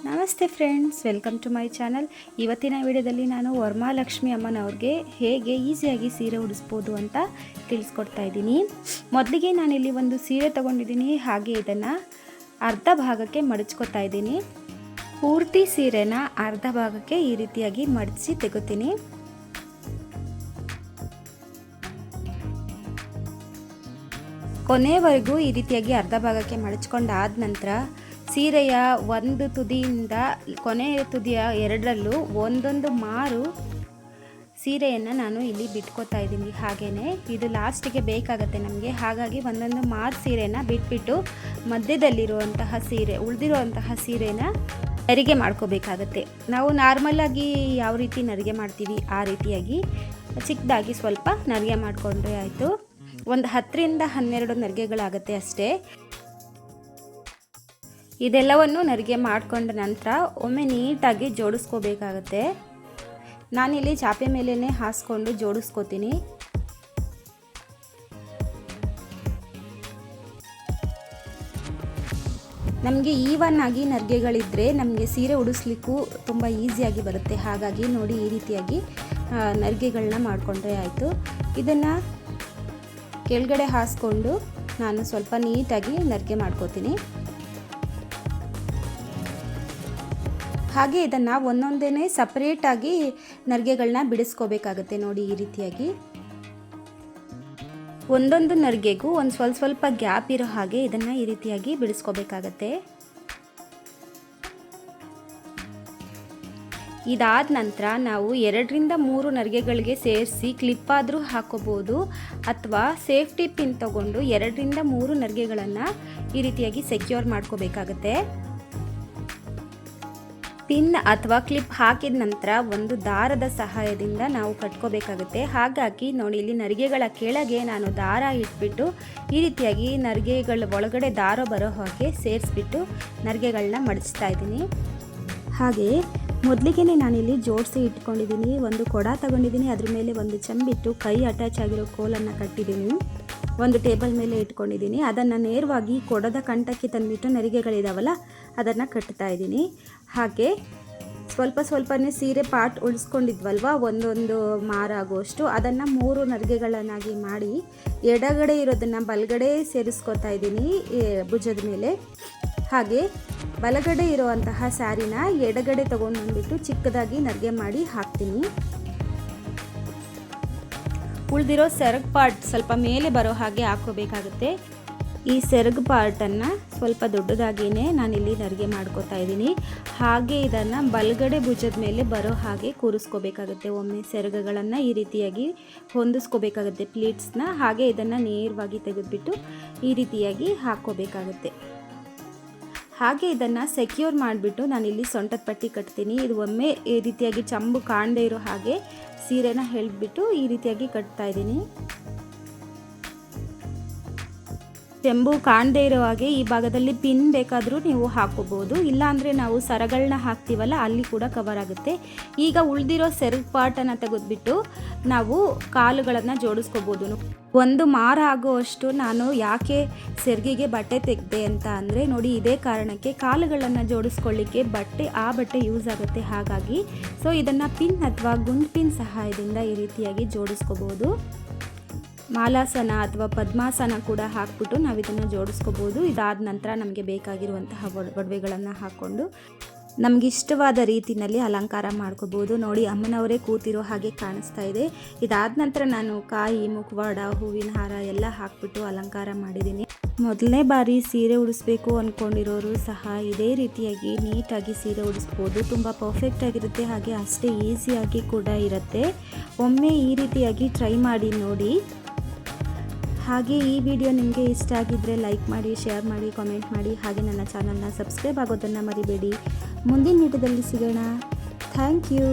ನಮಸ್ತೆ friends, welcome to my channel. ಇವತ್ತಿನ ವಿಡಿಯೋದಲ್ಲಿ ನಾನು ವರಮಹಾಲಕ್ಷ್ಮಿ ಅಮ್ಮನವ್ರಿಗೆ ಹೇಗೆ ಈಸಿಯಾಗಿ ಸೀರೆ ಉಡಿಸ್ಬೋದು ಅಂತ ತಿಳಿಸ್ಕೊಡ್ತಾ ಇದ್ದೀನಿ. ಮೊದಲಿಗೆ ನಾನಿಲ್ಲಿ ಒಂದು ಸೀರೆ ತೊಗೊಂಡಿದ್ದೀನಿ. ಹಾಗೆ ಇದನ್ನು ಅರ್ಧ ಭಾಗಕ್ಕೆ ಮಡಚ್ಕೊತಾ ಇದ್ದೀನಿ. ಪೂರ್ತಿ ಸೀರೆನ ಅರ್ಧ ಭಾಗಕ್ಕೆ ಈ ರೀತಿಯಾಗಿ ಮಡಚಿ ತೆಗೋತೀನಿ. ಕೊನೆವರೆಗೂ ಈ ರೀತಿಯಾಗಿ ಅರ್ಧ ಭಾಗಕ್ಕೆ ಮಡಚ್ಕೊಂಡಾದ ನಂತರ ಸೀರೆಯ ಒಂದು ತುದಿಯಿಂದ ಕೊನೆಯ ತುದಿಯ ಎರಡರಲ್ಲೂ ಒಂದೊಂದು ಮಾರು ಸೀರೆಯನ್ನು ನಾನು ಇಲ್ಲಿ ಬಿಟ್ಕೋತಾ ಇದ್ದೀನಿ. ಹಾಗೆಯೇ ಇದು ಲಾಸ್ಟಿಗೆ ಬೇಕಾಗುತ್ತೆ ನಮಗೆ. ಹಾಗಾಗಿ ಒಂದೊಂದು ಮಾರು ಸೀರೆನ ಬಿಟ್ಬಿಟ್ಟು ಮಧ್ಯದಲ್ಲಿರುವಂತಹ ಉಳಿದಿರುವಂತಹ ಸೀರೆನ ನರಿಗೆ ಮಾಡ್ಕೋಬೇಕಾಗತ್ತೆ. ನಾವು ನಾರ್ಮಲಾಗಿ ಯಾವ ರೀತಿ ನರಿಗೆ ಮಾಡ್ತೀವಿ ಆ ರೀತಿಯಾಗಿ ಚಿಕ್ಕದಾಗಿ ಸ್ವಲ್ಪ ನರಿಗೆ ಮಾಡಿಕೊಂಡ್ರೆ ಆಯಿತು. ಒಂದು 10ರಿಂದ 12 ನರಿಗೆಗಳಾಗುತ್ತೆ ಅಷ್ಟೇ. ಇದೆಲ್ಲವನ್ನು ನರಿಗೆ ಮಾಡಿಕೊಂಡ ನಂತರ ಒಮ್ಮೆ ನೀಟಾಗಿ ಜೋಡಿಸ್ಕೋಬೇಕಾಗತ್ತೆ. ನಾನಿಲ್ಲಿ ಚಾಪೆ ಮೇಲೇ ಹಾಸ್ಕೊಂಡು ಜೋಡಿಸ್ಕೋತೀನಿ. ನಮಗೆ ಈವನ್ ಆಗಿ ನರಿಗೆಗಳಿದ್ದರೆ ನಮಗೆ ಸೀರೆ ಉಡಿಸ್ಲಿಕ್ಕೂ ತುಂಬ ಈಸಿಯಾಗಿ ಬರುತ್ತೆ. ಹಾಗಾಗಿ ನೋಡಿ, ಈ ರೀತಿಯಾಗಿ ನರಿಗೆಗಳನ್ನ ಮಾಡಿಕೊಂಡ್ರೆ ಆಯಿತು. ಇದನ್ನು ಕೆಳಗಡೆ ಹಾಸ್ಕೊಂಡು ನಾನು ಸ್ವಲ್ಪ ನೀಟಾಗಿ ನರಿಗೆ ಮಾಡ್ಕೋತೀನಿ. ಹಾಗೆ ಇದನ್ನು ಒಂದೊಂದೇ ಸಪ್ರೇಟಾಗಿ ನರಿಗೆಗಳನ್ನ ಬಿಡಿಸ್ಕೋಬೇಕಾಗತ್ತೆ. ನೋಡಿ, ಈ ರೀತಿಯಾಗಿ ಒಂದೊಂದು ನರಿಗೆಗೂ ಒಂದು ಸ್ವಲ್ಪ ಗ್ಯಾಪ್ ಇರೋ ಹಾಗೆ ಇದನ್ನು ಈ ರೀತಿಯಾಗಿ ಬಿಡಿಸ್ಕೋಬೇಕಾಗತ್ತೆ. ಇದಾದ ನಂತರ ನಾವು 2ರಿಂದ 3 ನರಿಗೆಗಳಿಗೆ ಸೇರಿಸಿ ಕ್ಲಿಪ್ ಆದರೂ ಹಾಕೋಬೋದು, ಅಥವಾ ಸೇಫ್ಟಿ ಪಿನ್ ತಗೊಂಡು 2ರಿಂದ 3 ನರಿಗೆಗಳನ್ನು ಈ ರೀತಿಯಾಗಿ ಸೆಕ್ಯೂರ್ ಮಾಡ್ಕೋಬೇಕಾಗತ್ತೆ. ಪಿನ್ ಅಥವಾ ಕ್ಲಿಪ್ ಹಾಕಿದ ನಂತರ ಒಂದು ದಾರದ ಸಹಾಯದಿಂದ ನಾವು ಕಟ್ಕೋಬೇಕಾಗುತ್ತೆ. ಹಾಗಾಗಿ ನೋಡಿ, ಇಲ್ಲಿ ನರಿಗೆಗಳ ಕೆಳಗೆ ನಾನು ದಾರ ಇಟ್ಬಿಟ್ಟು ಈ ರೀತಿಯಾಗಿ ನರಿಗೆಗಳ ಒಳಗಡೆ ದಾರ ಬರೋ ಹಾಗೆ ಸೇರಿಸ್ಬಿಟ್ಟು ನರಿಗೆಗಳನ್ನ ಮಡಚ್ತಾ ಇದ್ದೀನಿ. ಹಾಗೆ ಮೊದಲಿಗೆ ನಾನಿಲ್ಲಿ ಜೋಡಿಸಿ ಇಟ್ಕೊಂಡಿದ್ದೀನಿ. ಒಂದು ಕೊಡ ತಗೊಂಡಿದ್ದೀನಿ, ಅದ್ರ ಮೇಲೆ ಒಂದು ಚಂಬಿಟ್ಟು ಕೈ ಅಟ್ಯಾಚ್ ಆಗಿರೋ ಕೋಲನ್ನು ಕಟ್ಟಿದ್ದೀನಿ. ಒಂದು ಟೇಬಲ್ ಮೇಲೆ ಇಟ್ಕೊಂಡಿದ್ದೀನಿ. ಅದನ್ನು ನೇರವಾಗಿ ಕೊಡದ ಕಂಠಕ್ಕೆ ತಂದುಬಿಟ್ಟು ನರಿಗೆಗಳಿದಾವಲ್ಲ ಅದನ್ನು ಕಟ್ತಾ ಇದ್ದೀನಿ. ಹಾಗೆ ಸ್ವಲ್ಪನೇ ಸೀರೆ ಪಾರ್ಟ್ ಉಳಿಸ್ಕೊಂಡಿದ್ವಲ್ವ, ಒಂದೊಂದು ಮಾರಾಗುವಷ್ಟು, ಅದನ್ನು 3 ನರಿಗೆಗಳನ್ನಾಗಿ ಮಾಡಿ ಎಡಗಡೆ ಇರೋದನ್ನು ಬಲಗಡೆ ಸೇರಿಸ್ಕೊತಾ ಇದ್ದೀನಿ ಭುಜದ ಮೇಲೆ. ಹಾಗೆ ಬಲಗಡೆ ಇರುವಂತಹ ಸ್ಯಾರಿನ ಎಡಗಡೆ ತೊಗೊಂಡು ಬಂದುಬಿಟ್ಟು ಚಿಕ್ಕದಾಗಿ ನರಿಗೆ ಮಾಡಿ ಹಾಕ್ತೀನಿ. ಉಳಿದಿರೋ ಸೆರಗು ಪಾರ್ಟ್ ಸ್ವಲ್ಪ ಮೇಲೆ ಬರೋ ಹಾಗೆ ಹಾಕೋಬೇಕಾಗುತ್ತೆ. ಈ ಸೆರಗು ಪಾರ್ಟನ್ನು ಸ್ವಲ್ಪ ದೊಡ್ಡದಾಗಿಯೇ ನಾನಿಲ್ಲಿ ನರಿಗೆ ಮಾಡ್ಕೋತಾ ಇದ್ದೀನಿ. ಹಾಗೆ ಇದನ್ನು ಬಲಗಡೆ ಭುಜದ ಮೇಲೆ ಬರೋ ಹಾಗೆ ಕೂರಿಸ್ಕೋಬೇಕಾಗುತ್ತೆ. ಒಮ್ಮೆ ಸೆರಗುಗಳನ್ನು ಈ ರೀತಿಯಾಗಿ ಹೊಂದಿಸ್ಕೋಬೇಕಾಗುತ್ತೆ ಪ್ಲೀಟ್ಸ್ನ. ಹಾಗೆ ಇದನ್ನು ನೇರವಾಗಿ ತೆಗೆದುಬಿಟ್ಟು ಈ ರೀತಿಯಾಗಿ ಹಾಕ್ಕೋಬೇಕಾಗುತ್ತೆ. ಹಾಗೆ ಇದನ್ನು ಸೆಕ್ಯೂರ್ ಮಾಡಿಬಿಟ್ಟು ನಾನಿಲ್ಲಿ ಸೊಂಟದ ಪಟ್ಟಿ ಕಟ್ತೀನಿ. ಇದು ಒಮ್ಮೆ ಈ ರೀತಿಯಾಗಿ ಚಂಬು ಕಾಣದೇ ಇರೋ ಹಾಗೆ ಸೀರೆನ ಎಳೆದ್ಬಿಟ್ಟು ಈ ರೀತಿಯಾಗಿ ಕಟ್ತಾ ಇದ್ದೀನಿ. ಚೆಂಬು ಕಾಣದೇ ಇರೋ ಹಾಗೆ ಈ ಭಾಗದಲ್ಲಿ ಪಿನ್ ಬೇಕಾದರೂ ನೀವು ಹಾಕೋಬೋದು, ಇಲ್ಲಾಂದರೆ ನಾವು ಸರಗಳನ್ನ ಹಾಕ್ತೀವಲ್ಲ ಅಲ್ಲಿ ಕೂಡ ಕವರ್ ಆಗುತ್ತೆ. ಈಗ ಉಳಿದಿರೋ ಸೆರಗು ಪಾರ್ಟನ್ನು ತೆಗೆದುಬಿಟ್ಟು ನಾವು ಕಾಲುಗಳನ್ನು ಜೋಡಿಸ್ಕೋಬೋದು. ಒಂದು ಮಾರ ಆಗುವಷ್ಟು ನಾನು ಯಾಕೆ ಸೆರಗಿಗೆ ಬಟ್ಟೆ ತೆಗೆದೆ ಅಂತ ಅಂದರೆ, ನೋಡಿ, ಇದೇ ಕಾರಣಕ್ಕೆ ಕಾಲುಗಳನ್ನು ಜೋಡಿಸ್ಕೊಳ್ಳಿಕ್ಕೆ ಆ ಬಟ್ಟೆ ಯೂಸ್ ಆಗುತ್ತೆ. ಹಾಗಾಗಿ ಇದನ್ನು ಪಿನ್ ಅಥವಾ ಗುಂಡು ಪಿನ್ ಸಹಾಯದಿಂದ ಈ ರೀತಿಯಾಗಿ ಜೋಡಿಸ್ಕೋಬೋದು. ಮಾಲಾಸನ ಅಥವಾ ಪದ್ಮಾಸನ ಕೂಡ ಹಾಕ್ಬಿಟ್ಟು ನಾವು ಇದನ್ನು ಜೋಡಿಸ್ಕೋಬೋದು. ಇದಾದ ನಂತರ ನಮಗೆ ಬೇಕಾಗಿರುವಂತಹ ಒಡವೆಗಳನ್ನು ಹಾಕ್ಕೊಂಡು ನಮಗೆ ಇಷ್ಟವಾದ ರೀತಿಯಲ್ಲಿ ಅಲಂಕಾರ ಮಾಡ್ಕೋಬೋದು. ನೋಡಿ, ಅಮ್ಮನವರೇ ಕೂತಿರೋ ಹಾಗೆ ಕಾಣಿಸ್ತಾ ಇದೆ. ಇದಾದ ನಂತರ ನಾನು ಕಾಯಿ, ಮುಖವಾಡ, ಹೂವಿನ ಹಾರ ಎಲ್ಲ ಹಾಕ್ಬಿಟ್ಟು ಅಲಂಕಾರ ಮಾಡಿದ್ದೀನಿ. ಮೊದಲನೇ ಬಾರಿ ಸೀರೆ ಉಡಿಸ್ಬೇಕು ಅಂದ್ಕೊಂಡಿರೋರು ಸಹ ಇದೇ ರೀತಿಯಾಗಿ ನೀಟಾಗಿ ಸೀರೆ ಉಡಿಸ್ಬೋದು. ತುಂಬ ಪರ್ಫೆಕ್ಟ್ ಆಗಿರುತ್ತೆ, ಹಾಗೆ ಅಷ್ಟೇ ಈಸಿಯಾಗಿ ಕೂಡ ಇರುತ್ತೆ. ಒಮ್ಮೆ ಈ ರೀತಿಯಾಗಿ ಟ್ರೈ ಮಾಡಿ ನೋಡಿ. ಹಾಗೆ ಈ ವಿಡಿಯೋ ನಿಮಗೆ ಇಷ್ಟ ಆಗಿದ್ದರೆ ಲೈಕ್ ಮಾಡಿ, ಶೇರ್ ಮಾಡಿ, ಕಾಮೆಂಟ್ ಮಾಡಿ. ಹಾಗೆ ನನ್ನ ಚಾನಲ್ನ ಸಬ್ಸ್ಕ್ರೈಬ್ ಆಗೋದನ್ನು ಮರಿಬೇಡಿ. ಮುಂದಿನ ವಿಡಿಯೋದಲ್ಲಿ ಸಿಗೋಣ. Thank you.